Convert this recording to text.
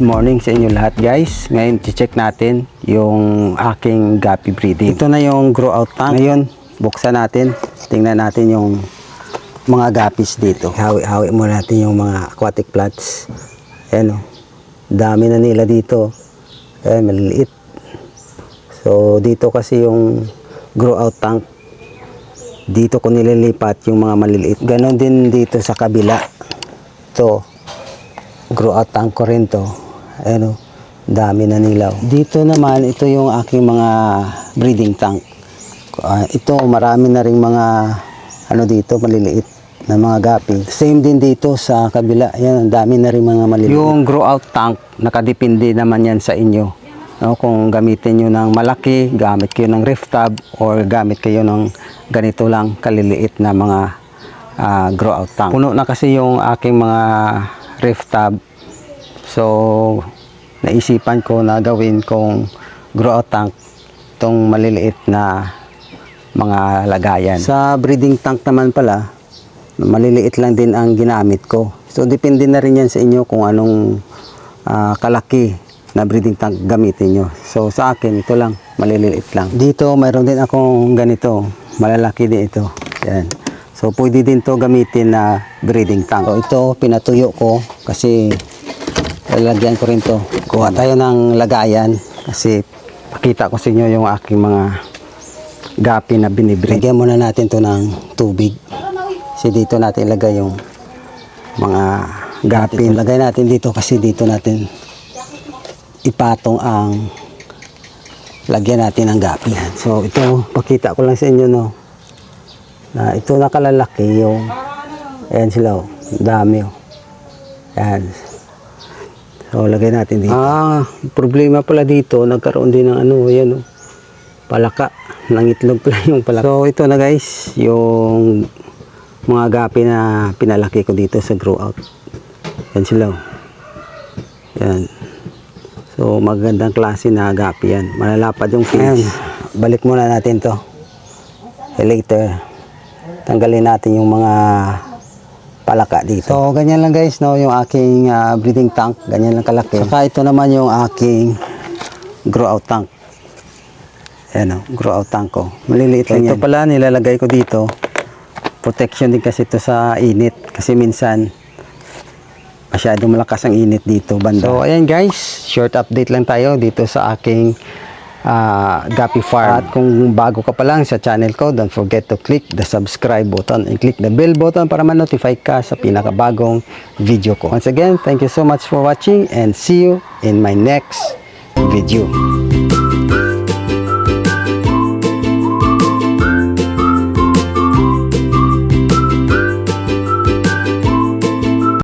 morning sa inyo lahat guys. Ngayon check natin yung aking guppy breeding. Ito na yung grow out tank. Ngayon buksan natin. Tingnan natin yung mga guppies dito. Hawi muna natin yung mga aquatic plants. Ayan o. Dami na nila dito. Ayan, maliliit. So dito kasi yung grow out tank. Dito ko nililipat yung mga maliliit. Ganon din dito sa kabila. Ito. Grow out tank ko rin to. Ayan o, dami na nilaw. Dito naman, ito yung aking mga breeding tank. Ito, marami na rin mga ano dito, maliliit na mga guppy. Same din dito sa kabila. Ayan, dami na rin mga maliliit. Yung grow out tank, nakadepende naman yan sa inyo. No, kung gamitin nyo ng malaki, gamit kayo ng reef tub, or gamit kayo ng ganito lang kaliliit na mga grow out tank. Puno na kasi yung aking mga reef tub. So naisipan ko na gawin kong grow out tank itong maliliit na mga lagayan. Sa breeding tank naman pala, maliliit lang din ang ginamit ko. So depende na rin yan sa inyo kung anong kalaki na breeding tank gamitin nyo. So sa akin ito lang, maliliit lang. Dito mayroon din akong ganito, malalaki din ito. Yan. So pwede din to gamitin na breeding tank. So ito pinatuyo ko kasi lalagyan ko rin to. Kuha tayo ng lagayan kasi pakita ko sa inyo yung aking mga guppy na binibreed. Lagyan muna natin to ng tubig. Kasi dito natin ilagay yung mga guppy. Lagay natin dito kasi dito natin ipatong ang lagyan natin ng guppy. So ito pakita ko lang sa inyo no. Na ito nakalalaki yung ayan sila oh, dami oh. Ayan. So lagay natin dito. Problema pala dito, nagkaroon din ng ano, ayan oh, palaka, nangitlog pala yung palaka. So ito na guys, yung mga guppy na pinalaki ko dito sa grow out. Ayan sila oh. Ayan. So magandang klase na guppy yan, malalapad yung fins. Balik muna natin to later. Tanggalin natin yung mga palaka dito. So ganyan lang guys no, yung aking breeding tank, ganyan lang kalaki. Saka ito naman yung aking grow out tank. Ayan o, grow out tank ko. Maliliit lang yan. Ito pala nilalagay ko dito. Protection din kasi ito sa init. Kasi minsan masyadong malakas ang init dito banda. So ayan guys, short update lang tayo dito sa aking guppy farm. At kung bago ka pa lang sa channel ko, don't forget to click the subscribe button and click the bell button para ma-notify ka sa pinakabagong video ko. Once again, thank you so much for watching and see you in my next video.